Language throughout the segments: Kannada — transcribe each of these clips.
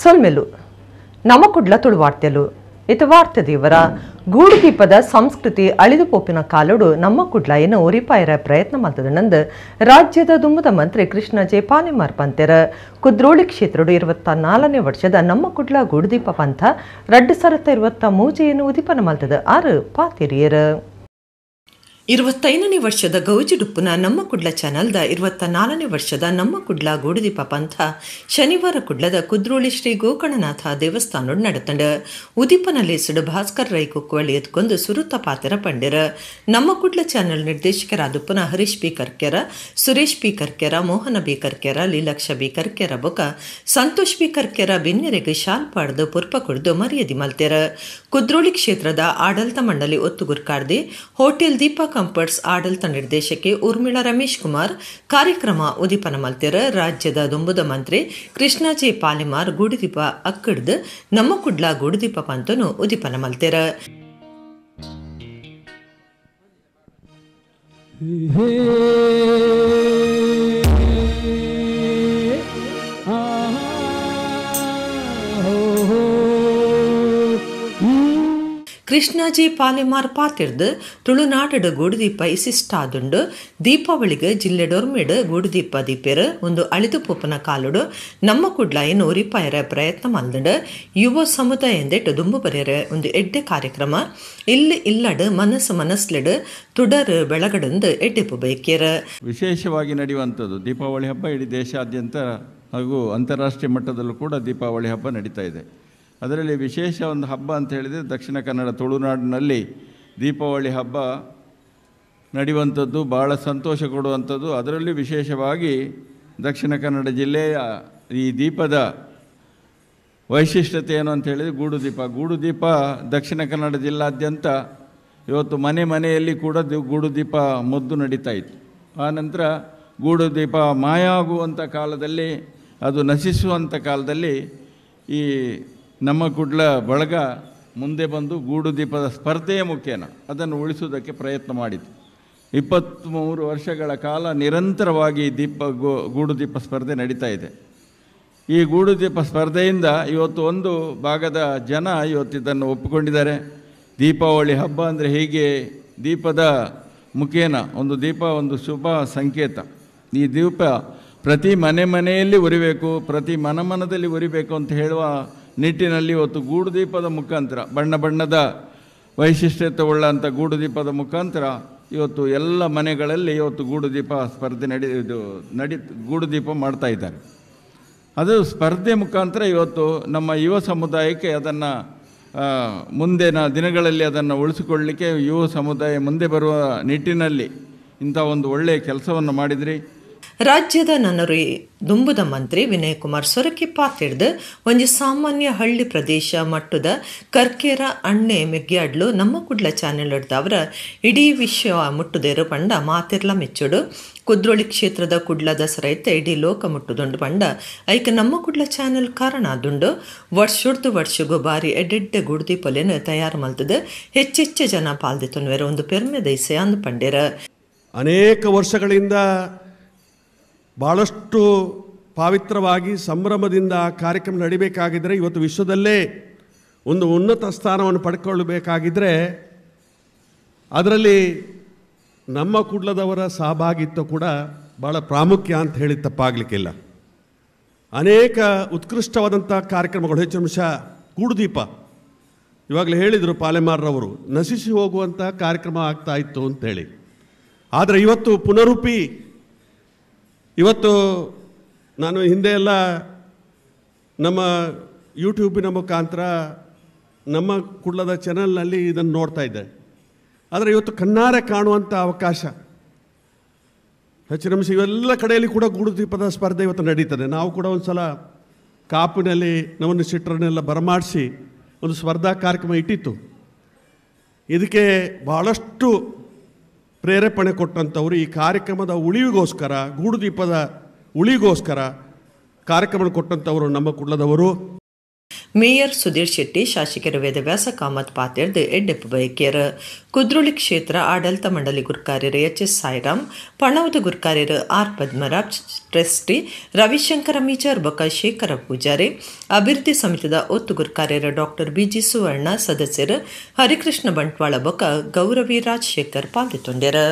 ಸೊಲ್ಮೆಲು ನಮ್ಮ ಕುಡ್ಲ ತುಳುವಾರ್ತೆಲು ಇತ ವಾರ್ತೆ ದೇವರ ಗೂಡು ದೀಪದ ಸಂಸ್ಕೃತಿ ಅಳಿದು ಪೋಪಿನ ಕಾಲೋಡು ನಮ್ಮ ಕುಡ್ಲ ಏನು ಒರಿಪಾಯರ ಪ್ರಯತ್ನ ಮಾಡ್ತದನಂದು ರಾಜ್ಯದ ದುಮ್ಮದ ಮಂತ್ರಿ ಕೃಷ್ಣ ಜೆ ಪಾಲಿಮಾರ್ ಪಂತೆರ ಕುದ್ರೋಳಿ ಕ್ಷೇತ್ರಡು 24ನೇ ವರ್ಷದ ನಮ್ಮ ಕುಡ್ಲ ಗೂಡು ದೀಪ ಪಂಥ 2023 ಉದಿಪನ ಮಲ್ತದ ಆರು ಪಾತಿರಿಯರು 25ನೇ ವರ್ಷದ ಗೌಜಿಡುಪ್ಪುನ ನಮ್ಮ ಕುಡ್ಲ ಚಾನಲ್ದ 24ನೇ ವರ್ಷದ ನಮ್ಮ ಕುಡ್ಲ ಗೂಡುದೀಪ ಪಂಥ ಶನಿವಾರ ಕುಡ್ಲದ ಕುದ್ರೋಳಿ ಶ್ರೀ ಗೋಕರ್ಣನಾಥ ದೇವಸ್ಥಾನೋಡು ನಡೆತಂಡ ಉದಿಪನಲ್ಲಿ ಸುಡು ಭಾಸ್ಕರ್ ರೈ ಕುಕ್ಕುವಳಿ ಎತ್ಕೊಂದು ಸುರುತ್ತ ಪಾತೆರ ಪಂಡಿರ ನಮ್ಮ ಕುಡ್ಲ ಚಾನಲ್ ನಿರ್ದೇಶಕರಾದುಪ್ಪನ Harish B Karkera Suresh B Karkera Mohana B Karkera Leelaksha B Karkera ಬೊಕ ಸಂತೋಷ್ ಬಿ ಕರ್ಕೆರ ಬಿನ್ನೆರೆಗೆ ಶಾಲ್ ಪಾಡ್ದು ಪುರ್ಪ ಕುಡ್ದು ಮರ್ಯಾದಿ ಮಲ್ತೆರ ಕುದ್ರೋಳಿ ಕ್ಷೇತ್ರದ ಆಡಳಿತ ಮಂಡಳಿ ಒತ್ತುಗುರ್ಕಾರ್ದಿ ಹೋಟೆಲ್ ದೀಪ ಕಂಫರ್ಟ್ಸ್ ಆಡಳಿತ ನಿರ್ದೇಶಕಿ ಊರ್ಮಿಳಾ ರಮೇಶ್ ಕುಮಾರ್ ಕಾರ್ಯಕ್ರಮ ಉದಿಪನ ಮಲ್ತೆರ ರಾಜ್ಯದ ದುಂಬುದ ಮಂತ್ರಿ ಕೃಷ್ಣ ಜೆ ಪಾಲಿಮಾರ್ ಗೂಡುದೀಪ ಅಕ್ಕಡ್ದು ನಮ್ಮ ಕುಡ್ಲ ಗೂಡುದೀಪ ಪಂತನು ಉದಿಪನ ಮಲ್ತೆರ ಕೃಷ್ಣಾಜಿ ಪಾಲೆಮಾರ್ ಪಾತಿರ್ದು ತುಳುನಾಡು ಗೂಡುದೀಪ ಇಸಿಷ್ಟಾದುಂಡು ದೀಪಾವಳಿಗೆ ಜಿಲ್ಲೆಡೊರ್ಮೆಡು ಗೂಡುದೀಪ ದೀಪೆರು ಒಂದು ಅಳಿದು ಪೋಪನ ಕಾಲುಡು ನಮ್ಮ ಕುಡ್ಲ ಏನು ಒರಿಪಾಯರ ಪ್ರಯತ್ನ ಮಲ್ದುಂಡು ಯುವ ಸಮುದಾಯ ಎಂದೆಟ್ಟು ದುಂಬು ಬರೆಯರ ಒಂದು ಎಡ್ಡೆ ಕಾರ್ಯಕ್ರಮ ಇಲ್ಲಿ ಇಲ್ಲಡು ಮನಸ್ಸು ತುಡರು ಬೆಳಗಡಂದು ಎಡ್ಡೆಪು ಬೈಕ್ಯರ ವಿಶೇಷವಾಗಿ ನಡೆಯುವಂಥದ್ದು ದೀಪಾವಳಿ ಹಬ್ಬ ಇಡೀ ದೇಶಾದ್ಯಂತ ಹಾಗೂ ಅಂತಾರಾಷ್ಟ್ರೀಯ ಮಟ್ಟದಲ್ಲೂ ಕೂಡ ದೀಪಾವಳಿ ಹಬ್ಬ ನಡೀತಾ ಇದೆ. ಅದರಲ್ಲಿ ವಿಶೇಷ ಒಂದು ಹಬ್ಬ ಅಂತ ಹೇಳಿದರೆ ದಕ್ಷಿಣ ಕನ್ನಡ ತುಳುನಾಡಿನಲ್ಲಿ ದೀಪಾವಳಿ ಹಬ್ಬ ನಡೆಯುವಂಥದ್ದು ಭಾಳ ಸಂತೋಷ ಕೊಡುವಂಥದ್ದು. ಅದರಲ್ಲಿ ವಿಶೇಷವಾಗಿ ದಕ್ಷಿಣ ಕನ್ನಡ ಜಿಲ್ಲೆಯ ಈ ದೀಪದ ವೈಶಿಷ್ಟ್ಯತೆ ಏನು ಅಂತ ಹೇಳಿದರೆ ಗೂಡುದೀಪ ದಕ್ಷಿಣ ಕನ್ನಡ ಜಿಲ್ಲಾದ್ಯಂತ ಇವತ್ತು ಮನೆಯಲ್ಲಿ ಕೂಡ ಗೂಡುದೀಪ ಮೊದ್ದು ನಡೀತಾ ಇತ್ತು. ಆನಂತರ ಗೂಡುದೀಪ ಮಾಯ ಆಗುವಂಥ ಕಾಲದಲ್ಲಿ, ಅದು ನಶಿಸುವಂಥ ಕಾಲದಲ್ಲಿ ಈ ನಮ್ಮ ಕುಡ್ಲ ಬಳಗ ಮುಂದೆ ಬಂದು ಗೂಡುದೀಪದ ಸ್ಪರ್ಧೆಯ ಮುಖೇನ ಅದನ್ನು ಉಳಿಸುವುದಕ್ಕೆ ಪ್ರಯತ್ನ ಮಾಡಿತು. 23 ವರ್ಷಗಳ ಕಾಲ ನಿರಂತರವಾಗಿ ಗೂಡುದೀಪ ಸ್ಪರ್ಧೆ ನಡೀತಾ ಇದೆ. ಈ ಗೂಡುದೀಪ ಸ್ಪರ್ಧೆಯಿಂದ ಇವತ್ತು ಒಂದು ಭಾಗದ ಜನ ಇದನ್ನು ಒಪ್ಪಿಕೊಂಡಿದ್ದಾರೆ. ದೀಪಾವಳಿ ಹಬ್ಬ ಅಂದರೆ ಹೀಗೆ ದೀಪದ ಮುಖೇನ ಒಂದು ಶುಭ ಸಂಕೇತ. ಈ ದೀಪ ಪ್ರತಿ ಮನೆಯಲ್ಲಿ ಉರಿಬೇಕು, ಪ್ರತಿ ಮನದಲ್ಲಿ ಉರಿಬೇಕು ಅಂತ ಹೇಳುವ ನಿಟ್ಟಿನಲ್ಲಿ ಇವತ್ತು ಗೂಡುದೀಪದ ಮುಖಾಂತರ ಬಣ್ಣದ ವೈಶಿಷ್ಟ್ಯತೆ ಉಳ್ಳಂಥ ಗೂಡುದೀಪದ ಮುಖಾಂತರ ಇವತ್ತು ಎಲ್ಲ ಮನೆಗಳಲ್ಲಿ ಇವತ್ತು ಗೂಡುದೀಪ ಸ್ಪರ್ಧೆ ಗೂಡುದೀಪ ಮಾಡ್ತಾ ಇದ್ದಾರೆ. ಅದು ಸ್ಪರ್ಧೆ ಮುಖಾಂತರ ಇವತ್ತು ನಮ್ಮ ಯುವ ಸಮುದಾಯಕ್ಕೆ ಅದನ್ನು ಮುಂದಿನ ದಿನಗಳಲ್ಲಿ ಅದನ್ನು ಉಳಿಸಿಕೊಳ್ಳಲಿಕ್ಕೆ ಯುವ ಸಮುದಾಯ ಮುಂದೆ ಬರುವ ನಿಟ್ಟಿನಲ್ಲಿ ಇಂಥ ಒಂದು ಒಳ್ಳೆಯ ಕೆಲಸವನ್ನು ಮಾಡಿದ್ರಿ. ರಾಜ್ಯದ ನನ್ನೊರಿ ದುಂಬುದ ಮಂತ್ರಿ ವಿನಯ್ ಕುಮಾರ್ ಸೊರಕಿ ಪಾತಿಡ್ದು ಒಂಜಿ ಸಾಮಾನ್ಯ ಹಳ್ಳಿ ಪ್ರದೇಶ ಮಟ್ಟದ ಕರ್ಕೇರ ಅಣ್ಣೆ ಮೆಗ್ಗ್ಯಾಡ್ಲು ನಮ್ಮ ಕುಡ್ಲ ಚಾನೆಲ್ ಹಿಡ್ದವರ ಇಡೀ ವಿಶ್ವ ಮುಟ್ಟುದೇರು ಪಂಡ ಮಾತಿರ್ಲ ಮೆಚ್ಚುಡು ಕುದ್ರೋಳಿ ಕ್ಷೇತ್ರದ ಕುಡ್ಲ ದಸರಾ ಇತ್ತ ಇಡೀ ಲೋಕ ಮುಟ್ಟುದುಂಡು ಪಂಡ ಐಕ ನಮ್ಮ ಕುಡ್ಲ ಚಾನೆಲ್ ಕಾರಣ ಆದುಂಡು ವರ್ಷಗೂ ಬಾರಿ ಎಡ್ಡೆಡ್ಡೆ ಗುಡ್ದೀಪಲೆನು ತಯಾರು ಮಲ್ತದ ಹೆಚ್ಚೆಚ್ಚು ಜನ ಪಾಲ್ದಿತ್ತುನ್ವೇರ ಒಂದು ಪೆರ್ಮೆ ದೈಸೆ ಅಂದು ಪಂಡೇರ. ಅನೇಕ ವರ್ಷಗಳಿಂದ ಭಾಳಷ್ಟು ಪವಿತ್ರವಾಗಿ ಸಂಭ್ರಮದಿಂದ ಕಾರ್ಯಕ್ರಮ ನಡಿಬೇಕಾಗಿದ್ದರೆ, ಇವತ್ತು ವಿಶ್ವದಲ್ಲೇ ಒಂದು ಉನ್ನತ ಸ್ಥಾನವನ್ನು ಪಡ್ಕೊಳ್ಳಬೇಕಾಗಿದ್ದರೆ ಅದರಲ್ಲಿ ನಮ್ಮ ಕುಡ್ಲದವರ ಸಹಭಾಗಿತ್ವ ಕೂಡ ಭಾಳ ಪ್ರಾಮುಖ್ಯ ಅಂತ ಹೇಳಿ ತಪ್ಪಾಗಲಿಕ್ಕಿಲ್ಲ. ಅನೇಕ ಉತ್ಕೃಷ್ಟವಾದಂಥ ಕಾರ್ಯಕ್ರಮಗಳು, ಹೆಚ್ಚು ಅಂಶ ಗೂಡುದೀಪ ಇವಾಗಲೇ ಹೇಳಿದರು ಪಾಲೆಮಾರ್ರವರು, ನಶಿಸಿ ಹೋಗುವಂಥ ಕಾರ್ಯಕ್ರಮ ಆಗ್ತಾ ಇತ್ತು ಅಂತೇಳಿ. ಆದರೆ ಇವತ್ತು ಪುನರುಪಿ, ಇವತ್ತು ನಾನು ಹಿಂದೆ ಎಲ್ಲ ನಮ್ಮ ಯೂಟ್ಯೂಬಿನ ಮುಖಾಂತರ ನಮ್ಮ ಕುಡ್ಲದ ಚಾನಲ್ನಲ್ಲಿ ಇದನ್ನು ನೋಡ್ತಾ ಇದ್ದೆ. ಆದರೆ ಇವತ್ತು ಕಣ್ಣಾರೆ ಕಾಣುವಂಥ ಅವಕಾಶ, ಹೆಚ್ಚಿನ ಅಂಶ ಇವೆಲ್ಲ ಕಡೆಯಲ್ಲಿ ಕೂಡ ಗೂಡುದೀಪದ ಸ್ಪರ್ಧೆ ಇವತ್ತು ನಡೀತದೆ. ನಾವು ಕೂಡ ಒಂದು ಸಲ ಕಾಪಿನಲ್ಲಿ ನಮ್ಮನ್ನು ಸಿಟ್ರನ್ನೆಲ್ಲ ಬರಮಾಡಿಸಿ ಒಂದು ಸ್ಪರ್ಧಾ ಕಾರ್ಯಕ್ರಮ ಇಟ್ಟಿತ್ತು. ಇದಕ್ಕೆ ಭಾಳಷ್ಟು ಪ್ರೇರೇಪಣೆ ಕೊಟ್ಟಂಥವರು ಈ ಕಾರ್ಯಕ್ರಮದ ಉಳಿವಿಗೋಸ್ಕರ, ಗೂಡುದೀಪದ ಉಳಿಗೋಸ್ಕರ ಕಾರ್ಯಕ್ರಮ ಕೊಟ್ಟಂಥವರು ನಮ್ಮ ಕುಡ್ಲದವರು. ಮೇಯರ್ ಸುಧೀರ್ ಶೆಟ್ಟಿ ಶಾಸಕರು ವೇದವ್ಯಾಸ ಕಾಮತ್ ಪಾತೆರ್ದು ಎಡ್ಡೆಪ್ಪು ಬಯಕೆಯರು ಕುದ್ರೋಳಿ ಕ್ಷೇತ್ರ ಆಡಳಿತ ಮಂಡಳಿ ಗುರ್ಕಾರ್ಯರು ಎಚ್.ಎಸ್. ಸಾಯಿರಾಮ್ ಪಣವದ ಗುರ್ಕಾರ್ಯರು ಆರ್. ಪದ್ಮರಾಜ್ ಟ್ರಸ್ಟಿ ರವಿಶಂಕರ ಮೀಚರ್ ಬೊಕ್ಕ ಶೇಖರ ಪೂಜಾರಿ ಅಭಿವೃದ್ಧಿ ಸಮಿತಿದ ಒತ್ತು ಗುರ್ಕಾರ್ಯರು ಡಾಕ್ಟರ್ ಬಿ.ಜಿ. ಸುವರ್ಣ ಸದಸ್ಯರು ಹರಿಕೃಷ್ಣ ಬಂಟ್ವಾಳ ಬೊಕ್ಕ ಗೌರವಿ ರಾಜಶೇಖರ್ ಪಾಲ್ಗೊಂಡರು.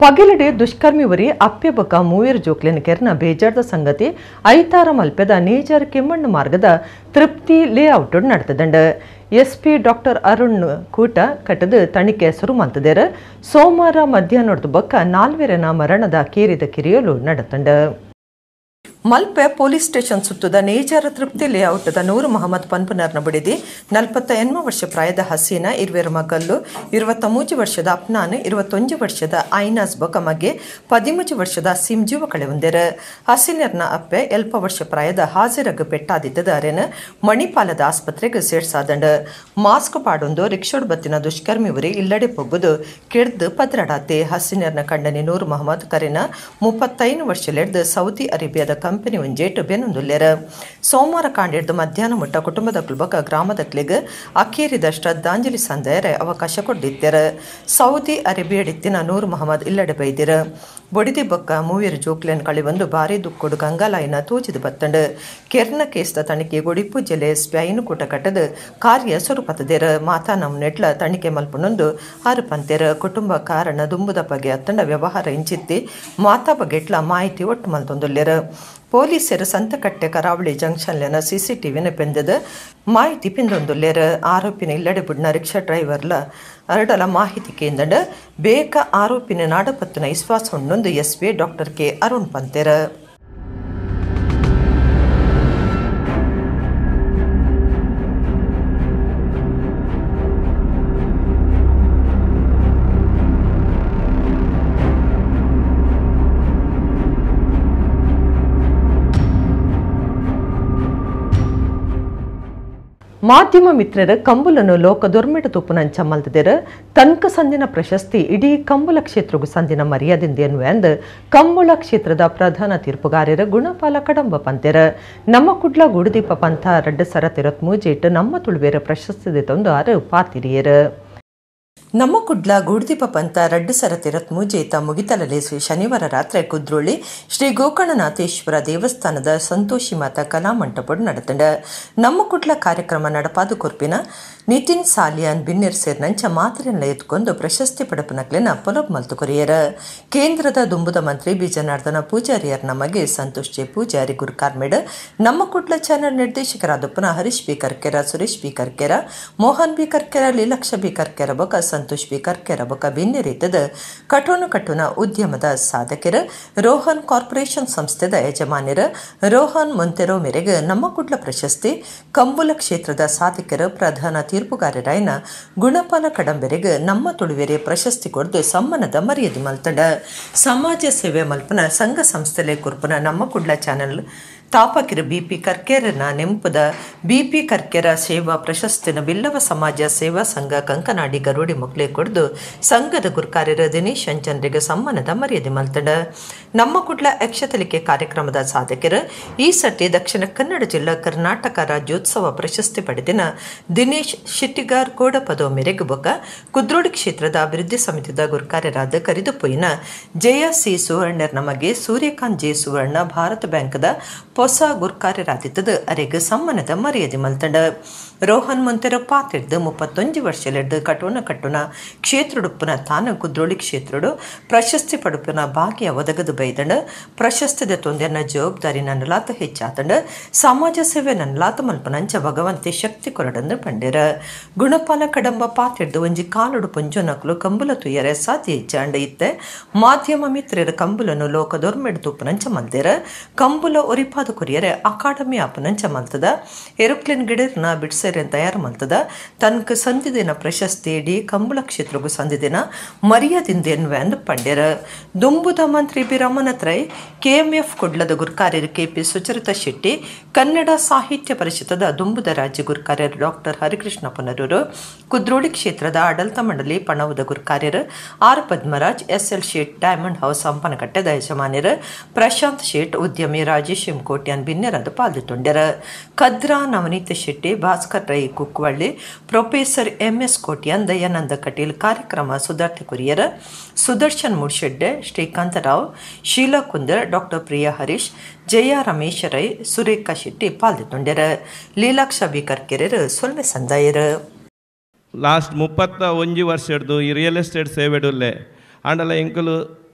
ಪಗೆಲಡೆ ದುಷ್ಕರ್ಮಿವರಿ ಅಪ್ಪೆ ಬೊಕ್ಕ ಮೂವೇರು ಜೋಕ್ಲಿನ ಕೆರ್ನ ಬೇಜಾರ್ದ ಸಂಗತಿ ಐತಾರ ಮಲ್ಪೆದ ನೇಜರ್ ಕೆಮ್ಮಣ್ಣು ಮಾರ್ಗದ ತೃಪ್ತಿ ಲೇಔಟ್ ನಡೆತದಂಡ ಎಸ್ಪಿ ಡಾಕ್ಟರ್ ಅರುಣ್ ಕೂಟ ಕಟ್ಟದ ತನಿಖೆ ಶುರು ಮಾಡ್ತಿದ್ದಾರೆ. ಸೋಮವಾರ ಮಧ್ಯಾಹ್ನದ ಬೊಕ್ಕ ನಾಲ್ವೆರನ ಮರಣದ ಕೇರಿದ ಕಿರಿಯಲು ನಡೆತಂಡ. ಮಲ್ಪೆ ಪೊಲೀಸ್ ಸ್ಟೇಷನ್ ಸುತ್ತದ ನೇಜಾರ ತೃಪ್ತಿ ಲೇಔಟದ ನೂರ್ ಮೊಹಮ್ಮದ್ ಪನ್ಪುನರ್ನ ಬಿಡಿದಿ 48 ವರ್ಷ ಪ್ರಾಯದ ಹಸೀನ 20 ಮಗಲ್ಲು 23 ವರ್ಷದ ಅಪ್ನಾನ್ 21 ವರ್ಷದ ಐನಾಸ್ ಬೊಕ ಮಗೆ 13 ವರ್ಷದ ಸಿಂಜುವ ಕಳೆ ಹೊಂದಿರ. ಹಸೀನರ್ನ ಅಪ್ಪೆ 11 ವರ್ಷ ಪ್ರಾಯದ ಹಾಜಿರಗ್ ಪೆಟ್ಟಾದಿದ್ದದ ಅರೆನ ಮಣಿಪಾಲದ ಆಸ್ಪತ್ರೆಗೆ ಸೇರ್ಸಾದಂಡ. ಮಾಸ್ಕ್ ಪಾಡೊಂದು ರಿಕ್ಷೋಡ್ ಬತ್ತಿನ ದುಷ್ಕರ್ಮಿವರಿ ಇಲ್ಲಡೆ ಪೊಗ್ಗುದು ಕೆಡ್ದು ಪದ್ರಡಾತೆ. ಹಸೀನರ್ನ ಕಂಡನಿ ನೂರ್ ಮೊಹಮ್ಮದ್ ಕರೆನ 35 ವರ್ಷಲೆಡ್ದು ಸೌದಿ ಅರೇಬಿಯಾದ ಕಂಪನಿ ಒಂಜೇಟು ಬೆನ್ನೊಂದುಲ್ಲೆರ. ಸೋಮವಾರ ಕಾಂಡಿಡ್ದು ಮಧ್ಯಾಹ್ನ ಮುಟ್ಟ ಕುಟುಂಬದ ಕುಲ್ಬಕ ಗ್ರಾಮದಕ್ಲಿಗೆ ಅಕ್ಕೇರಿದ ಶ್ರದ್ಧಾಂಜಲಿ ಸಂದಯರೆ ಅವಕಾಶ ಕೊಟ್ಟಿದ್ದರು. ಸೌದಿ ಅರೇಬಿಯಾಡಿತ್ತಿನ ನೂರ್ ಮೊಹಮ್ಮದ್ ಇಲ್ಲಡೆ ಬೈದಿರ ಬೊಡಿದಿ ಬೊಕ್ಕ ಮೂವೇರು ಜೋಕ್ಲೆನ್ ಕಳಿಬಂದು ಭಾರಿ ದುಕ್ಕೊಡು ಗಂಗಾಲಾಯಿನ ತೂಚಿದು ಬತ್ತಂಡು. ಕೆರ್ನ ಕೇಸ್ದ ತನಿಖೆ ಗೊಡಿಪು ಜಿಲ್ಲೆ ಸ್ಪ್ಯಾಯಿನು ಕೂಟ ಕಟ್ಟದು ಕಾರ್ಯ ಸ್ವರೂಪತದೇರ. ಮಾತಾ ನಮ್ ನೆಟ್ಲ ತನಿಖೆ ಮಲ್ಪನೊಂದು ಆರು ಪಂತೆರ ಕುಟುಂಬ ಕಾರಣ ದುಂಬುದ ಬಗೆ ಅತ್ತಂಡ ವ್ಯವಹಾರ ಇಂಚಿತ್ತಿ ಮಾತಾ ಬಗೆಟ್ಲ ಮಾಹಿತಿ ಒಟ್ಟು ಮಲ್ತೊಂದುಲ್ಲೆರ. ಪೊಲೀಸರು ಸಂತಕಟ್ಟೆ ಕರಾವಳಿ ಜಂಕ್ಷನ್ಲೆನ CCTVನ ಪೆಂದದ ಮಾಹಿತಿ ಪಿಂದೊಂದುಲ್ಲೆರ. ಆರೋಪಿನ ಇಲ್ಲಡೆ ಬುಡ್ನ ರಿಕ್ಷಾ ಡ್ರೈವರ್ಲ ಅರಡಲ ಮಾಹಿತಿ ಕೇಂದ್ರ ಬೇಕ ಆರೋಪಿನ ನಾಡಪತ್ತಿನ ವಿಶ್ವಾಸ ಉಣ್ಣೊಂದು ಎಸ್ಪಿ ಡಾಕ್ಟರ್ ಕೆ ಅರುಣ್ ಪಂತೆರ. ಮಾಧ್ಯಮ ಮಿತ್ರರ ಕಂಬುಲನ್ನು ಲೋಕ ದೊರ್ಮೆಟ ತುಪ್ಪುನಂಚ ಮಲ್ತದೆರ ತನಕ ಸಂದಿನ ಪ್ರಶಸ್ತಿ ಇಡೀ ಕಂಬುಲ ಕ್ಷೇತ್ರಗೂ ಸಂದಿನ ಮರ್ಯಾದೆಂದೇನು ಎಂದು ಕಂಬುಳ ಕ್ಷೇತ್ರದ ಪ್ರಧಾನ ತೀರ್ಪುಗಾರರ ಗುಣಪಾಲ ಕಡಂಬ ಪಂತೆರ. ನಮ್ಮ ಕುಡ್ಲ ಗುಡುದೀಪ ಪಂಥ 2023 ನಮ್ಮ ತುಳುವೇರ ಪ್ರಶಸ್ತಿ ತಂದು ಆರು ಪಾತಿರಿಯರ. ನಮ್ಮ ಕುಡ್ಲ ಗೂಡ್ದೀಪ ಪಂಥ 2023 ಮುಗಿತಲಲ್ಲಿ ಶನಿವಾರ ರಾತ್ರಿ ಕುದ್ರೋಳಿ ಶ್ರೀ ಗೋಕರ್ಣನಾಥೇಶ್ವರ ದೇವಸ್ಥಾನದ ಸಂತೋಷಿ ಮಾತಾ ಕಲಾಮಂಟಪಡು ನಡೆತಂಡ. ನಮ್ಮ ಕುಡ್ಲ ಕಾರ್ಯಕ್ರಮ ನಡಪಾದು ಕೊರ್ಪಿನ ನಿತಿನ್ ಸಾಲಿಯಾನ್ ಬಿನ್ನಿರ್ ಸೇರ್ನಂಚ ಮಾತ್ರೆಯನ್ನ ಎತ್ಕೊಂಡು ಪ್ರಶಸ್ತಿ ಪಡಪನಕ್ಲೆನ ಪೊಲಬ್ ಮಲ್ತು ಕೊರಿಯರ. ಕೇಂದ್ರದ ದುಂಬುದ ಮಂತ್ರಿ ಬಿ ಜನಾರ್ದನ ಪೂಜಾರಿಯರ್ ನಮಗೆ ಸಂತೋಷ್ ಜೆ ಪೂಜಾರಿ ಗುರುಕಾರ್ಮೆಡ್ ನಮ್ಮ ಕುಡ್ಲ ಚಾನೆಲ್ ನಿರ್ದೇಶಕರಾದಪ್ಪನ Harish B Karkera, Suresh B Karkera, Mohan B Karkera, Leelaksha B Karkera ಬೊಕ ಸಂತೋಷ್ ಬಿ ಕರ್ಕೆರ ಬೊಕ ಬಿನ್ನಿರೀತದ ಕಟೋನ ಉದ್ಯಮದ ಸಾಧಕರ, ರೋಹನ್ ಕಾರ್ಪೊರೇಷನ್ ಸಂಸ್ಥೆದ ಯಜಮಾನ್ಯರ ರೋಹನ್ ಮೊಂತೆರೋ ಮೇರೆಗೆ ನಮ್ಮ ಕುಡ್ಲ ಪ್ರಶಸ್ತಿ ಕಂಬುಲ ಕ್ಷೇತ್ರದ ಸಾಧಕರ ಪ್ರಧಾನ ತೀರ್ಪುಗಾರರಾಯನ ಗುಣಪಾಲ ಕಡಂಬೆರೆಗೆ ನಮ್ಮ ತುಳುವೆರೆ ಪ್ರಶಸ್ತಿ ಕೊಡ್ದು ಸಮ್ಮಾನದ ಮರ್ಯಾದೆ ಮಲ್ತಂಡ. ಸಮಾಜ ಸೇವೆ ಮಲ್ಪನ ಸಂಘ ಸಂಸ್ಥೆಲೆ ಕುರ್ಪನ ನಮ್ಮ ಕುಡ್ಲ ಚಾನೆಲ್ ತಾಪಕಿರ BP ಕರ್ಕೆರನ ನೆಂಪುದ BP ಕರ್ಕೆರ ಸೇವಾ ಪ್ರಶಸ್ತಿನ ಬಿಲ್ಲವ ಸಮಾಜ ಸೇವಾ ಸಂಘ ಕಂಕನಾಡಿ ಗರೋಡಿ ಮೊಕ್ಲೆ ಕೊಡ್ದು ಸಂಘದ ಗುರುಕಾರ್ಯರ ದಿನೇಶ್ ಅಂಚನ್ರಿಗೆ ಸಮ್ಮಾನದ ಮರ್ಯಾದೆ ಮಲ್ತಂಡ. ನಮ್ಮ ಕುಡ್ಲ ಯಕ್ಷತಲಿಕೆ ಕಾರ್ಯಕ್ರಮದ ಸಾಧಕರ ಈ ಸರ್ತಿ ದಕ್ಷಿಣ ಕನ್ನಡ ಜಿಲ್ಲಾ ಕರ್ನಾಟಕ ರಾಜ್ಯೋತ್ಸವ ಪ್ರಶಸ್ತಿ ಪಡೆದಿನ ದಿನೇಶ್ ಶಿಟ್ಟಿಗಾರ್ ಕೋಡಪದೋ ಮೆರೆಗೆ ಬೊಕ ಕುದ್ರೋಳಿ ಕ್ಷೇತ್ರದ ಅಭಿವೃದ್ಧಿ ಸಮಿತಿದ ಗುರುಕಾರ್ಯರಾದ ಕರಿದುಪುಯಿನ ಜಯ ಸಿ ಸುವರ್ಣರ್ ನಮಗೆ ಸೂರ್ಯಕಾಂತ್ ಜೆ ಸುವರ್ಣ ಭಾರತ ಬ್ಯಾಂಕ್ದ ಹೊಸ ಗುರ್ಕಾರ್ಯರಾದಿದ್ದದು ಅರೆಗೆ ಸಮ್ಮಾನದ ಮರ್ಯಾದೆ ಮಲ್ತಂಡ. ರೋಹನ್ ಮೊಂತೆರೋ ಪಾತಿಡ್ದು 31 ವರ್ಷಲೆಡ್ದು ಕಟೋನ ಕ್ಷೇತ್ರಡುಪ್ಪನ ತಾನು ಕುದ್ರೋಳಿ ಕ್ಷೇತ್ರಡು ಪ್ರಶಸ್ತಿ ಪಡುಪನ ಭಾಗ್ಯ ಒದಗದು ಬೈದಂಡ. ಪ್ರಶಸ್ತಿದ ತೊಂದೆನ ಜವಾಬ್ದಾರಿ ನನ್ನಲಾತ ಹೆಚ್ಚಾತಂಡ. ಸಮಾಜ ಸೇವೆ ನನ್ನಲಾತ ಮಲ್ಪನಂಚ ಭಗವಂತೆ ಶಕ್ತಿ ಕೊರಡಂದು ಪಂಡಿರ. ಗುಣಪಾಲ ಕಡಂಬ ಪಾತಿಡ್ದು ಒಂಜಿ ಕಾಲುಡು ಪುಂಜೊನಕ್ಲು ಕಂಬುಲ ತುಯ್ಯರೆ ಸಾಧ್ಯ ಹೆಚ್ಚಾಂಡ ಇತ್ತೆ. ಮಾಧ್ಯಮ ಮಿತ್ರರ ಕಂಬುಲನ್ನು ಲೋಕದೊರ್ಮೆಡು ತುಪ್ಪನಂಚ ಮಲ್ದೇರ. ಕಂಬುಲ ಒರಿಪಾದ ಕೊರಿಯರೆ ಅಕಾಡೆಮಿ ಆಪನಂಚ ಮಲ್ತದ. ಏರೋಪ್ಲೇನ್ ಗಿಡರ್ನ ಬಿಡ್ಸೇರಿ ತಯಾರು ಮಲ್ತದ. ತನಕ ಸಂದಿದಿನ ಪ್ರಶಸ್ತಿ ಇಡೀ ಕಂಬುಳ ಕ್ಷೇತ್ರಗೂ ಸಂದಿದಿನ ಮರ್ಯಾದಿಂದೇನ್ವೆ ಅಂದು ಪಂಡ್ಯರ. ದುಂಬುದ ಮಂತ್ರಿ ಬಿ ರಮಣತ್ರೈ, KMF ಕುಡ್ಲದ ಗುರುಕಾರ್ಯರು KP ಸುಚರಿತಾ ಶೆಟ್ಟಿ, ಕನ್ನಡ ಸಾಹಿತ್ಯ ಪರಿಷತ್ತದ ದುಂಬುದ ರಾಜ್ಯ ಗುರುಕಾರ್ಯರು ಡಾಕ್ಟರ್ ಹರಿಕೃಷ್ಣ ಪುನರೂರು, ಕುದ್ರೋಳಿ ಕ್ಷೇತ್ರದ ಆಡಳಿತ ಮಂಡಳಿ ಪಣವದ ಗುರುಕಾರ್ಯರು ಆರ್. ಪದ್ಮರಾಜ್, SL ಶೇಟ್ ಡೈಮಂಡ್ ಹೌಸ್ ಹಂಪನಕಟ್ಟೆದ ಯಜಮಾನ್ಯರು ಪ್ರಶಾಂತ್ ಶೇಟ್, ಉದ್ಯಮಿ ರಾಜೇಶ್ ಎಂ ಕೋಟ್ಯಾನ್ ಬಿನ್ನೆರದು ಪಾಲ್ದುಂಡ್ಯರ ಕದ್ರಾ ನವನೀತ ಶೆಟ್ಟಿ ಭಾಸ್ಕರ್ ರೈ ಕುಕ್ವಳ್ಳಿ ಪ್ರೊಫೆಸರ್ MS ಕೋಟ್ಯಾನ್ ದಯಾನಂದ ಕಟೀಲ್ ಕಾರ್ಯಕ್ರಮ ಸುಧಾರ್ಥ ಕುರಿಯರ ಸುದರ್ಶನ್ ಮುಡ್ಶೆಡ್ಡೆ ಶ್ರೀಕಾಂತರಾವ್ ಶೀಲಾ ಕುಂದರ್ ಡಾಕ್ಟರ್ ಪ್ರಿಯಾ ಹರೀಶ್ ಜಯ ರಮೇಶ ರೈ ಸುರೇಖಾ ಶೆಟ್ಟಿ ಪಾಲ್ದುಂಡ್ಯರ ಲೀಲಾಕ್ಷ ಬಿಕರ್ ಕೆರೆರು ಸೊಲ್ಮೆ ಸಂದಾಯರು ಲಾಸ್ಟ್ 31 ವರ್ಷ ಹಿಡ್ದು ಈ ರಿಯಲ್ ಎಸ್ಟೇಟ್ ಸೇವೆಡುಲ್ಲೆ ಆಂಡಲ ಎಂಕುಲು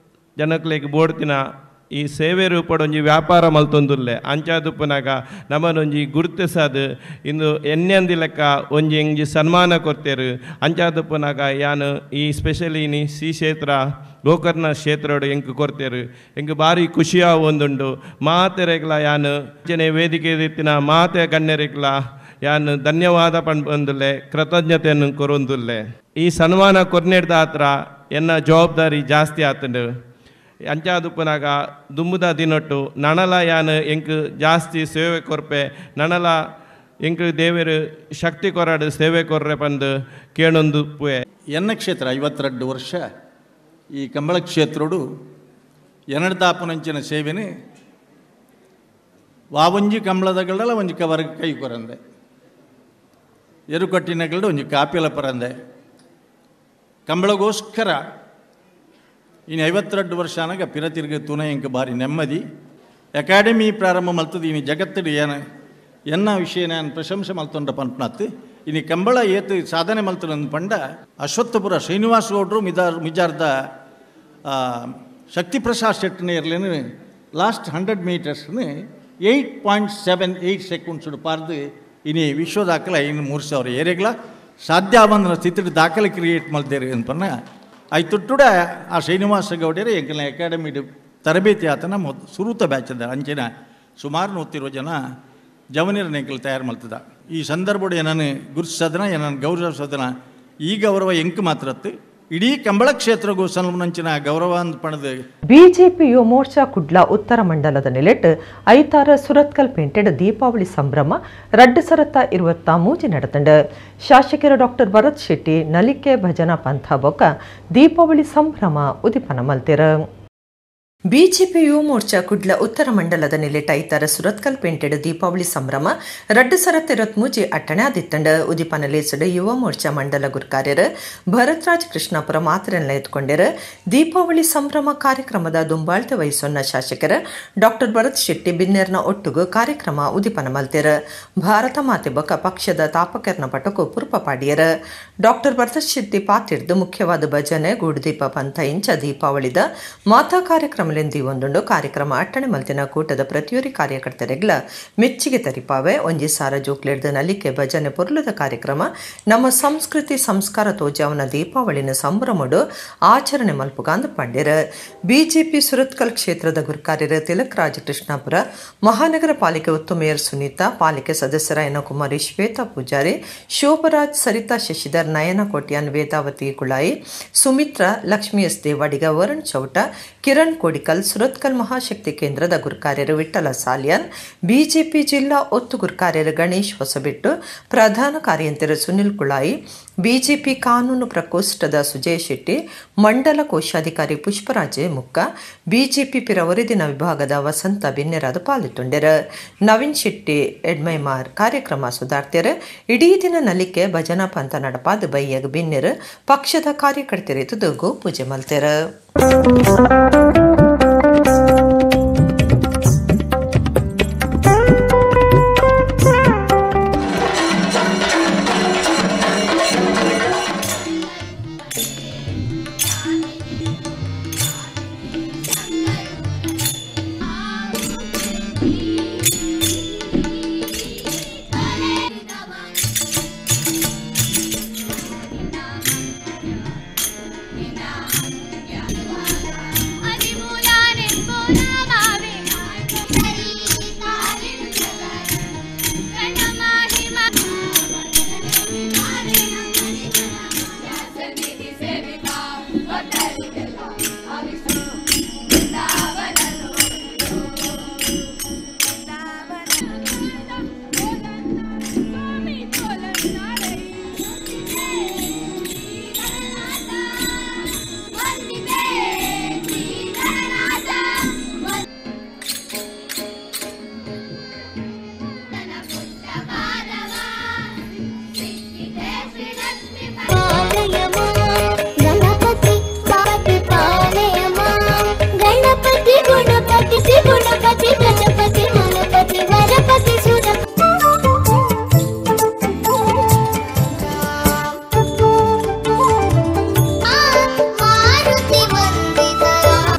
ಜನಕ್ಲೆಗ್ ಬೋಡ್ತಿನ ಈ ಸೇವೆ ರೂಪಡ್ ಒಂಜಿ ವ್ಯಾಪಾರ ಮಲ್ತೊಂದುಲ್ಲೆ ಅಂಚಾದುಪ್ಪನಾಗ ನಮ್ಮನೊಂಜಿ ಗುರುತಿಸದು ಇಂದು ಎನ್ನೆಂದಿ ಲೆಕ್ಕ ಒಂಜಿ ಎಂಜಿ ಸನ್ಮಾನ ಕೊರ್ತೇರು ಅಂಚಾದುಪ್ಪನಾಗ ಯಾನು ಈ ಸ್ಪೆಷಲಿ ಇನಿ ಶ್ರೀ ಕ್ಷೇತ್ರ ಗೋಕರ್ಣ ಕ್ಷೇತ್ರಡು ಎಂಕ್ ಕೊರ್ತೇರು ಎಂಕ್ ಭಾರಿ ಖುಷಿಯ ಒಂದುಂಡು ಮಾತೆರೆಗ್ಲ ಯಾನು ಜನೆ ವೇದಿಕೆ ರೀತಿನ ಮಾತೆ ಗಣ್ಯರೆಗ್ಲ ಯಾನು ಧನ್ಯವಾದ ಬಂದುಲ್ಲೆ ಕೃತಜ್ಞತೆಯನ್ನು ಕೊರೊಂದುಲ್ಲೆ ಈ ಸನ್ಮಾನ ಕೊರ್ನೆಡ್ದ ಹತ್ರ ಎನ್ನ ಜವಾಬ್ದಾರಿ ಜಾಸ್ತಿ ಆತಂಡು ಅಂಚಾದುಪ್ಪನಾಗ ದುಂಬುದ ದಿನೊಟ್ಟು ನನಲ ಯಾನು ಎಂಕ್ ಜಾಸ್ತಿ ಸೇವೆ ಕೊರ್ಪೆ ನನಲ ಎಂಕ್ ದೇವರು ಶಕ್ತಿ ಕೊರಡು ಸೇವೆ ಕೊರ್ರೆ ಬಂದು ಕೇಳೊಂದುಪ್ಪೆ ಎನ್ನ ಕ್ಷೇತ್ರ 52 ವರ್ಷ ಈ ಕಂಬಳ ಕ್ಷೇತ್ರಡು ಎನಡ್ದಾಪುನಂಚಿನ ಸೇವೆನೇ ವಾವಂಜಿ ಕಂಬಳದಗಳೆಲ್ಲ ಒಂಜಿ ಕವರ್ಗೆ ಕೈ ಕೊರಂದೆ ಎರುಕಟ್ಟಿನಗಳ್ದು ಒಂಜಿ ಕಾಪಿಲ ಪರಂದೆ ಕಂಬಳಗೋಸ್ಕರ ಇನ್ನು 52 ವರ್ಷ ಅನಾಗ ಪಿರತಿರ್ಗ ತುನ ಎಂಕ ಭಾರಿ ನೆಮ್ಮದಿ ಅಕಾಡೆಮಿ ಪ್ರಾರಂಭ ಮಲ್ತದ ಇನ್ನು ಜಗತ್ತಿಡು ಎನ್ನ ವಿಷಯ ನಾನು ಪ್ರಶಂಸೆ ಮಲ್ತೊಂಡ ಪಂಪ್ನತ್ತು ಇನ್ನು ಕಂಬಳ ಏತು ಸಾಧನೆ ಮಲ್ತನಂದು ಪಂಡ ಅಶ್ವತ್ಥಪುರ ಶ್ರೀನಿವಾಸ ಗೌಡ್ರು ಮಿಜಾರ್ದ ಶಕ್ತಿ ಪ್ರಸಾದ್ ಶೆಟ್ಟನೆ ಇರಲೇನು ಲಾಸ್ಟ್ 100 ಮೀಟರ್ಸ್ನು 8.78 ಸೆಕೆಂಡ್ಸ್ ಪಾರ್ದು ಇನ್ನು ವಿಶ್ವ ದಾಖಲೆ ಇನ್ನು 3000 ಏರಿಯಾಗಳ ಸಾಧ್ಯ ಬಂದ ಸ್ಥಿತಿ ದಾಖಲೆ ಕ್ರಿಯೇಟ್ ಮಾಡ್ತೇರಿ ಅನ್ಪನ್ನ ಆಯ್ತುಟ್ಟುಡ ಆ ಶ್ರೀನಿವಾಸ ಗೌಡ್ಯರು ಎಂಕಲ್ನ ಅಕಾಡೆಮಿ ತರಬೇತಿ ಆತನ ಸುರೂತ ಬ್ಯಾಚ್ ಅದ ಅಂಚಿನ ಸುಮಾರು 120 ಜನ ಜವನಿಯರನ್ನ ಎಂಕಲ್ ತಯಾರು ಮಾಡ್ತದ ಈ ಸಂದರ್ಭಡು ಏನನ್ನು ಗುರುತಿಸೋದನ ಏನನ್ನು ಗೌರವಿಸೋದನ ಈ ಗೌರವ ಎಂಕ್ ಮಾತ್ರತ್ತು ಇಡೀ ಕಂಬಳ ಕ್ಷೇತ್ರಗೂ ಸಲ್ಮನಂಚಿನ ಗೌರವ ಪಣದ ಬಿಜೆಪಿ ಯುವ ಮೋರ್ಚಾ ಕುಡ್ಲ ಉತ್ತರ ಮಂಡಲದ ನೆಲೆಟ್ ಐತಾರ ಸುರತ್ಕಲ್ ಪೇಂಟೆಡ್ ದೀಪಾವಳಿ ಸಂಭ್ರಮ 2023 ನಡೆತಂಡ ಶಾಸಕರ ಡಾಕ್ಟರ್ ಭರತ್ ಶೆಟ್ಟಿ ನಲಿಕೆ ಭಜನಾ ಪಂಥ ಬೊಕ್ಕ ದೀಪಾವಳಿ ಸಂಭ್ರಮ ಉದಿಪನ ಮಲ್ತೆರ ಬಿಜೆಪಿ ಯುವ ಮೋರ್ಚಾ ಕುಡ್ಲ ಉತ್ತರ ಮಂಡಲದ ನೆಲೆಟ್ ಐತಾರ ಸುರತ್ಕಲ್ ಪೇಂಟೆಡ್ ದೀಪಾವಳಿ ಸಂಭ್ರಮ 2023 ಅಟ್ಟಣೆ ಆದಿತ್ತಂಡ ಉದಿಪನ ಲೇಸಡ್ ಯುವ ಮೋರ್ಚಾ ಮಂಡಲ ಗುರ್ಕಾರ್ಯರ ಭರತ್ರಾಜ್ ಕೃಷ್ಣಾಪುರ ಮಾತ್ರೆಲ್ಲ ಎತ್ಕೊಂಡ್ಯರ ದೀಪಾವಳಿ ಸಂಭ್ರಮ ಕಾರ್ಯಕ್ರಮದ ದುಂಬಾಳ್ತೆ ವಹಿಸೊನ್ನ ಶಾಸಕರ ಡಾಕ್ಟರ್ ಭರತ್ ಶೆಟ್ಟಿ ಬಿನ್ನೆರ್ನ ಒಟ್ಟುಗು ಕಾರ್ಯಕ್ರಮ ಉದಿಪನ ಮಲ್ತೆರ ಭಾರತ ಮಾತೆ ಬೊಕ್ಕ ಪಕ್ಷದ ತಾಪಕರ್ನ ಪಟಕು ಪುರ್ಪ ಪಾಡಿಯರ ಡಾಕ್ಟರ್ ಭರತ್ ಶೆಟ್ಟಿ ಪಾತಿರ್ದು ಮುಖ್ಯವಾದ ಭಜನೆ ಗೂಡುದೀಪ ಪಂಥ ಇಂಚ ದೀಪಾವಳಿದ ಮಾತಾ ಕಾರ್ಯಕ್ರಮ ಒಂದುಂಡು ಕಾರ್ಯಕ್ರಮ ಅಟ್ಟಣೆ ಮಲ್ತಿನ ಕೂಟದ ಪ್ರತಿಯೊರಿ ಕಾರ್ಯಕರ್ತರೆಗ್ಲ ಮೆಚ್ಚುಗೆ ತರಿಪಾವೆ ಒಂಜಿ ಸಾರ ಜೋಕ್ಲೆಡ್ದ ನಲಿಕೆ ಭಜನೆ ಪೊರ್ಲುದ ಕಾರ್ಯಕ್ರಮ ನಮ್ಮ ಸಂಸ್ಕೃತಿ ಸಂಸ್ಕಾರ ತೋಜಾವನ ದೀಪಾವಳಿನ ಸಂಭ್ರಮಡು ಆಚರಣೆ ಮಲ್ಪುಗಾಂದು ಪಂಡ್ಯರ ಬಿಜೆಪಿ ಸುರತ್ಕಲ್ ಕ್ಷೇತ್ರದ ಗುರ್ಕಾರ್ಯರ ತಿಲಕ್ ರಾಜ ಕೃಷ್ಣಾಪುರ ಮಹಾನಗರ ಪಾಲಿಕೆ ಉತ್ತ ಮೇಯರ್ ಸುನೀತಾ ಪಾಲಿಕೆ ಸದಸ್ಯರ ಕುಮಾರಿ ಶ್ವೇತಾ ಪೂಜಾರಿ ಶೋಭರಾಜ್ ಸರಿತಾ ಶಶಿಧರ್ ನಯನ ಕೋಟ್ಯಾನ್ ವೇದಾವತಿ ಕುಳಾಯಿ ಸುಮಿತ್ರಾ ಲಕ್ಷ್ಮಿ ಎಸ್ ದೇವಾಡಿಗ ವರುಣ್ ಚೌಟ ಕಿರಣ್ ಕೋಡಿಕಲ್ ಸುರತ್ಕಲ್ ಮಹಾಶಕ್ತಿ ಕೇಂದ್ರದ ಗುರ್ಕಾರ್ಯರು ವಿಠಲ ಸಾಲಿಯನ್ ಬಿಜೆಪಿ ಜಿಲ್ಲಾ ಒತ್ತು ಗುರ್ಕಾರ್ಯರು ಗಣೇಶ್ ಹೊಸಬೆಟ್ಟು ಪ್ರಧಾನ ಕಾರ್ಯಂತರ ಸುನಿಲ್ ಕುಳಾಯಿ ಬಿಜೆಪಿ ಕಾನೂನು ಪ್ರಕೋಷ್ಠದ ಸುಜಯ್ ಶೆಟ್ಟಿ ಮಂಡಲ ಕೋಶಾಧಿಕಾರಿ ಪುಷ್ಪರಾಜೆ ಮುಕ್ಕ ಬಿಜೆಪಿ ಪಿರವರಿದಿನ ವಿಭಾಗದ ವಸಂತ ಬಿನ್ನೆರಾದ ಪಾಲ್ಗೊಂಡರು ನವೀನ್ ಶೆಟ್ಟಿ ಎಡ್ಮೈಮಾರ್ ಕಾರ್ಯಕ್ರಮ ಸುಧಾರ್ತ್ಯರು ಇಡೀ ದಿನ ನಲಿಕೆ ಭಜನಾ ಪಂಥ ನಡಪಾದ ಬೈಯಗ ಬಿನ್ನೆರು ಪಕ್ಷದ ಕಾರ್ಯಕರ್ತರಿತು ಗೋ ಪೂಜೆ ಮಲ್ತೆರ